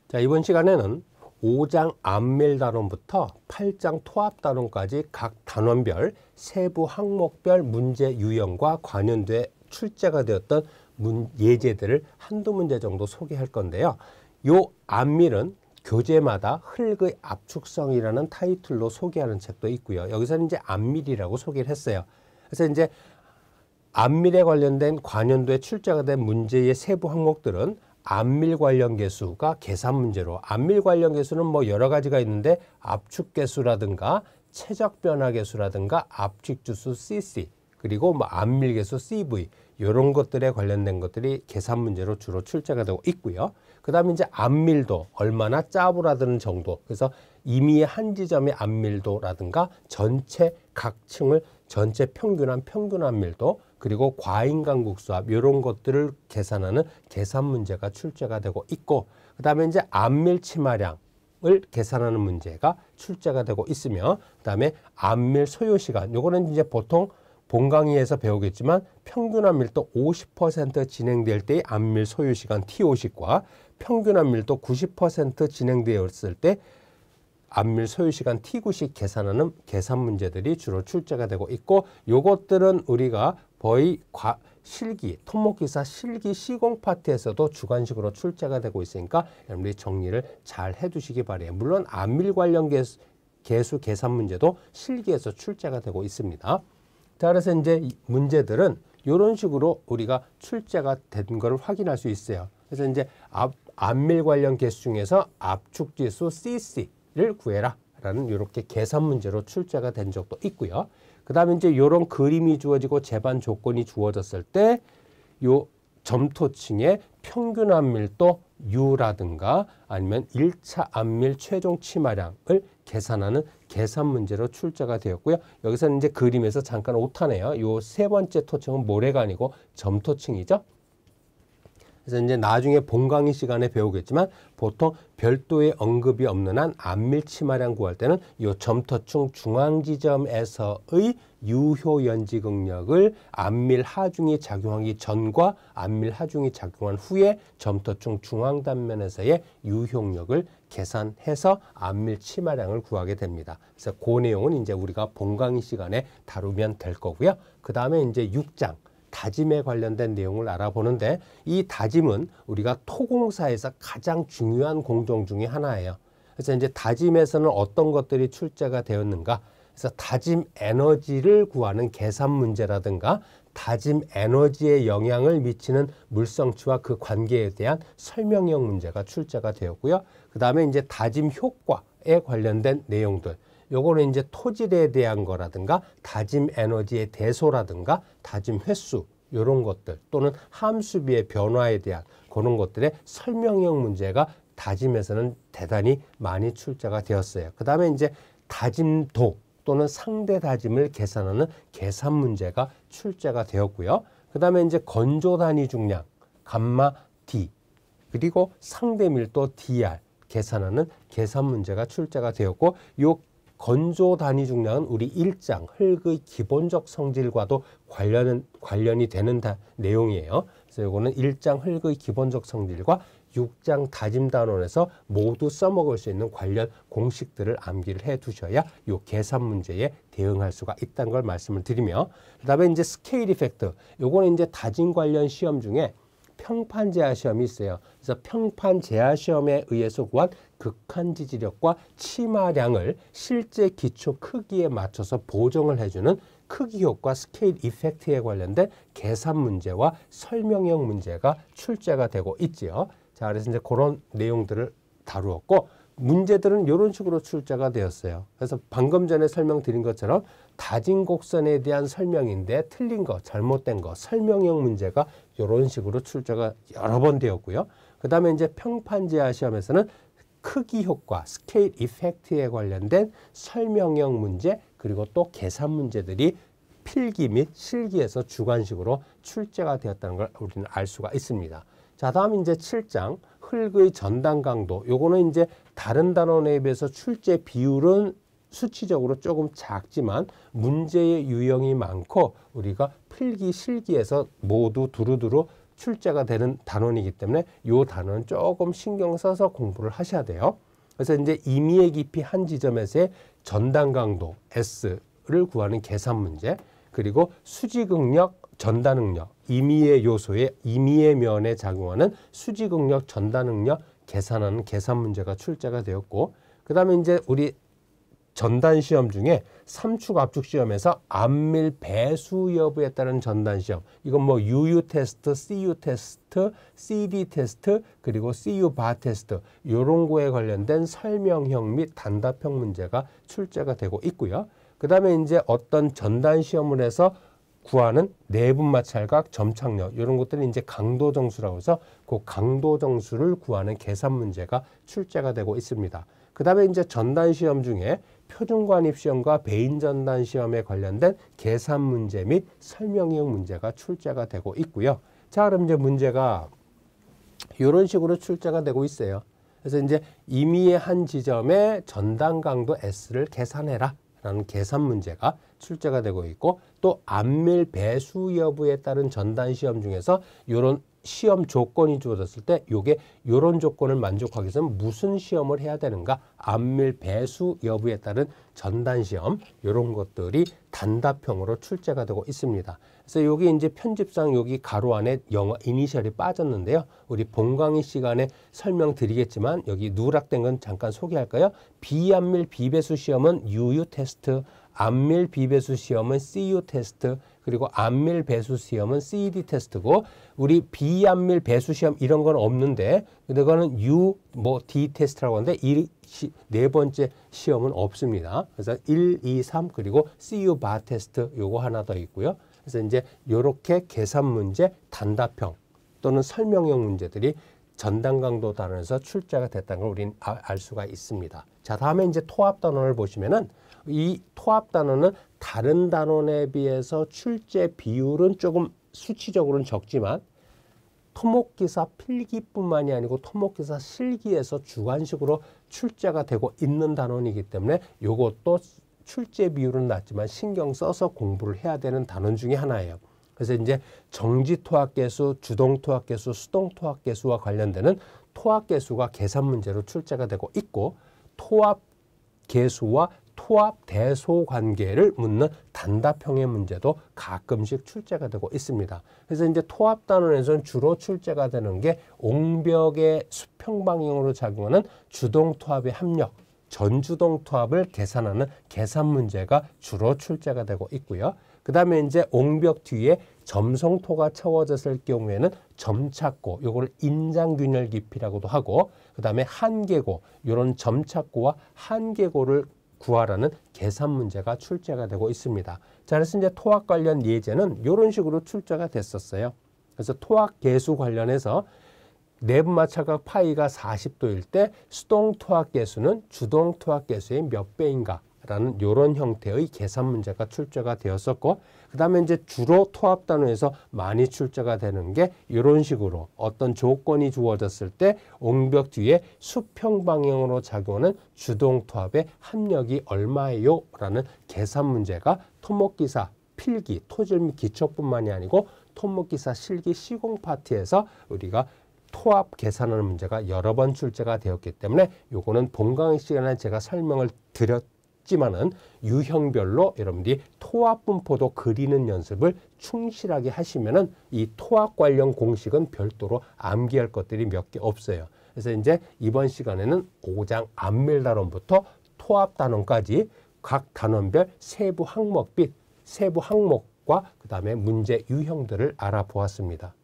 자, 이번 시간에는 5장 암밀 단원부터 8장 토합 단원까지 각 단원별 세부 항목별 문제 유형과 관련돼 출제가 되었던 예제들을 한두 문제 정도 소개할 건데요. 요 암밀은 교재마다 흙의 압축성이라는 타이틀로 소개하는 책도 있고요. 여기서는 이제 암밀이라고 소개를 했어요. 그래서 이제 암밀에 관련된 관련도에 출제가 된 문제의 세부 항목들은 암밀 관련 계수가 계산 문제로, 암밀 관련 계수는 뭐 여러 가지가 있는데 압축 계수라든가 최적 변화 계수라든가 압축 주수 CC, 그리고 뭐 암밀 계수 CV, 이런 것들에 관련된 것들이 계산 문제로 주로 출제가 되고 있고요. 그 다음에 이제 암밀도 얼마나 짜부라드는 정도, 그래서 임의의 한 지점의 암밀도라든가 전체 각 층을 전체 평균한 평균 암밀도, 그리고 과인간국수합, 이런 것들을 계산하는 계산 문제가 출제가 되고 있고, 그 다음에 이제 암밀 치마량을 계산하는 문제가 출제가 되고 있으며, 그 다음에 암밀 소요시간, 요거는 이제 보통 본 강의에서 배우겠지만 평균 암밀도 50% 진행될 때의 암밀 소요시간 T50과 평균 암밀도 90% 진행되었을 때 암밀 소요시간 T90 계산하는 계산 문제들이 주로 출제가 되고 있고, 요것들은 우리가 거의 실기, 토목기사 실기 시공 파트에서도 주관식으로 출제가 되고 있으니까 여러분들이 정리를 잘 해두시기 바래요. 물론 암밀 관련 계수 계산 문제도 실기에서 출제가 되고 있습니다. 자, 그래서 이제 이 문제들은 이런 식으로 우리가 출제가 된 걸 확인할 수 있어요. 그래서 이제 암밀 관련 계수 중에서 압축지수 CC를 구해라 라는 이렇게 계산 문제로 출제가 된 적도 있고요. 그 다음에 이제 이런 그림이 주어지고 재반 조건이 주어졌을 때 요 점토층의 평균 암밀도 U라든가 아니면 1차 암밀 최종 치마량을 계산하는 계산 문제로 출제가 되었고요. 여기서는 이제 그림에서 잠깐 오타네요. 요 세 번째 토층은 모래가 아니고 점토층이죠. 그래서 이제 나중에 본 강의 시간에 배우겠지만 보통 별도의 언급이 없는 한 암밀 치마량 구할 때는 이 점토층 중앙 지점에서의 유효 연지 극력을 암밀 하중이 작용하기 전과 암밀 하중이 작용한 후에 점토층 중앙 단면에서의 유효력을 계산해서 암밀 치마량을 구하게 됩니다. 그래서 그 내용은 이제 우리가 본 강의 시간에 다루면 될 거고요. 그 다음에 이제 6장 다짐에 관련된 내용을 알아보는데, 이 다짐은 우리가 토공사에서 가장 중요한 공정 중에 하나예요. 그래서 이제 다짐에서는 어떤 것들이 출제가 되었는가? 그래서 다짐 에너지를 구하는 계산 문제라든가 다짐 에너지에 영향을 미치는 물성치와 그 관계에 대한 설명형 문제가 출제가 되었고요. 그 다음에 이제 다짐 효과에 관련된 내용들, 요거는 이제 토질에 대한 거라든가 다짐 에너지의 대소라든가 다짐 횟수, 이런 것들 또는 함수비의 변화에 대한 그런 것들의 설명형 문제가 다짐에서는 대단히 많이 출제가 되었어요. 그 다음에 이제 다짐도 또는 상대 다짐을 계산하는 계산 문제가 출제가 되었고요. 그 다음에 이제 건조 단위 중량 감마 D, 그리고 상대 밀도 DR 계산하는 계산 문제가 출제가 되었고, 요 건조 단위 중량은 우리 1장 흙의 기본적 성질과도 관련이 되는 내용이에요. 그래서 이거는 1장 흙의 기본적 성질과 6장 다짐 단원에서 모두 써먹을 수 있는 관련 공식들을 암기를 해 두셔야 이 계산 문제에 대응할 수가 있다는 걸 말씀을 드리며, 그 다음에 이제 스케일 이펙트, 요거는 이제 다짐 관련 시험 중에 평판 제하 시험이 있어요. 그래서 평판 제하 시험에 의해서 구한 극한 지지력과 치마량을 실제 기초 크기에 맞춰서 보정을 해주는 크기 효과 스케일 이펙트에 관련된 계산 문제와 설명형 문제가 출제가 되고 있지요. 자, 그래서 이제 그런 내용들을 다루었고, 문제들은 이런 식으로 출제가 되었어요. 그래서 방금 전에 설명드린 것처럼 다진 곡선에 대한 설명인데 틀린 거, 잘못된 거, 설명형 문제가 이런 식으로 출제가 여러 번 되었고요. 그 다음에 이제 평판 제하 시험에서는 크기 효과, 스케일 이펙트에 관련된 설명형 문제, 그리고 또 계산 문제들이 필기 및 실기에서 주관식으로 출제가 되었다는 걸 우리는 알 수가 있습니다. 자, 다음 이제 7장 흙의 전단 강도, 요거는 이제 다른 단원에 비해서 출제 비율은 수치적으로 조금 작지만 문제의 유형이 많고 우리가 필기, 실기에서 모두 두루두루 출제가 되는 단원이기 때문에 이 단원은 조금 신경 써서 공부를 하셔야 돼요. 그래서 이제 임의의 깊이 한 지점에서의 전단 강도 S를 구하는 계산 문제, 그리고 수직응력, 전단응력, 임의의 요소에 임의의 면에 작용하는 수직응력, 전단응력 계산하는 계산 문제가 출제가 되었고, 그 다음에 이제 우리 전단 시험 중에 삼축 압축 시험에서 암밀 배수 여부에 따른 전단 시험, 이건 뭐 UU 테스트, CU 테스트, CD 테스트, 그리고 CU 바 테스트 이런 거에 관련된 설명형 및 단답형 문제가 출제가 되고 있고요. 그 다음에 이제 어떤 전단 시험을 해서 구하는 내분 마찰각, 점착력 이런 것들이 이제 강도 정수라고 해서 그 강도 정수를 구하는 계산 문제가 출제가 되고 있습니다. 그 다음에 이제 전단 시험 중에 표준관입 시험과 배인 전단 시험에 관련된 계산 문제 및 설명형 문제가 출제가 되고 있고요. 자, 그럼 이제 문제가 이런 식으로 출제가 되고 있어요. 그래서 이제 임의의 한 지점에 전단 강도 S를 계산해라 라는 계산 문제가 출제가 되고 있고, 또 암밀 배수 여부에 따른 전단 시험 중에서 이런 시험 조건이 주어졌을 때 요게 요런 조건을 만족하기 위해서는 무슨 시험을 해야 되는가, 암밀 배수 여부에 따른 전단 시험 요런 것들이 단답형으로 출제가 되고 있습니다. 그래서 여기 이제 편집상 여기 가로 안에 영어 이니셜이 빠졌는데요. 우리 본 강의 시간에 설명드리겠지만 여기 누락된 건 잠깐 소개할까요? 비암밀 비배수 시험은 UU 테스트, 암밀 비배수 시험은 CU 테스트, 그리고 암밀 배수 시험은 CD 테스트고, 우리 비암밀 배수 시험 이런 건 없는데 그거는 U D 테스트라고 하는데 네 번째 시험은 없습니다. 그래서 1, 2, 3 그리고 CU 바 테스트 요거 하나 더 있고요. 그래서 이제 요렇게 계산 문제, 단답형 또는 설명형 문제들이 전단 강도 단원에서 출제가 됐다는 걸 우리는 알 수가 있습니다. 자, 다음에 이제 토합 단원을 보시면은 이 토합 단원은 다른 단원에 비해서 출제 비율은 조금 수치적으로는 적지만 토목기사 필기뿐만이 아니고 토목기사 실기에서 주관식으로 출제가 되고 있는 단원이기 때문에 이것도 출제 비율은 낮지만 신경 써서 공부를 해야 되는 단원 중에 하나예요. 그래서 이제 정지 토합계수, 주동 토합계수, 수동 토합계수와 관련되는 토합계수가 계산 문제로 출제가 되고 있고, 토합계수와 토합 대소 관계를 묻는 단답형의 문제도 가끔씩 출제가 되고 있습니다. 그래서 이제 토합 단원에서는 주로 출제가 되는 게 옹벽의 수평 방향으로 작용하는 주동 토합의 합력, 전주동 토합을 계산하는 계산 문제가 주로 출제가 되고 있고요. 그 다음에 이제 옹벽 뒤에 점성토가 채워졌을 경우에는 점착고, 요걸 인장균열 깊이라고도 하고, 그 다음에 한계고, 이런 점착고와 한계고를 구하라는 계산 문제가 출제가 되고 있습니다. 자, 그래서 이제 토합 관련 예제는 이런 식으로 출제가 됐었어요. 그래서 토합 계수 관련해서 내분 마찰각 파이가 40도일 때 수동 토합 계수는 주동 토합 계수의 몇 배인가 라는 이런 형태의 계산 문제가 출제가 되었었고, 그 다음에 이제 주로 토합 단원에서 많이 출제가 되는 게 이런 식으로 어떤 조건이 주어졌을 때 옹벽 뒤에 수평 방향으로 작용하는 주동 토합의 합력이 얼마예요? 라는 계산 문제가 토목기사 필기, 토질 및 기초뿐만이 아니고 토목기사 실기 시공 파트에서 우리가 토합 계산하는 문제가 여러 번 출제가 되었기 때문에 요거는 본 강의 시간에 제가 설명을 드렸지만은 유형별로 여러분들이 토합 분포도 그리는 연습을 충실하게 하시면은 이 토합 관련 공식은 별도로 암기할 것들이 몇 개 없어요. 그래서 이제 이번 시간에는 5장 암밀 단원부터 토합 단원까지 각 단원별 세부 항목과 그 다음에 문제 유형들을 알아보았습니다.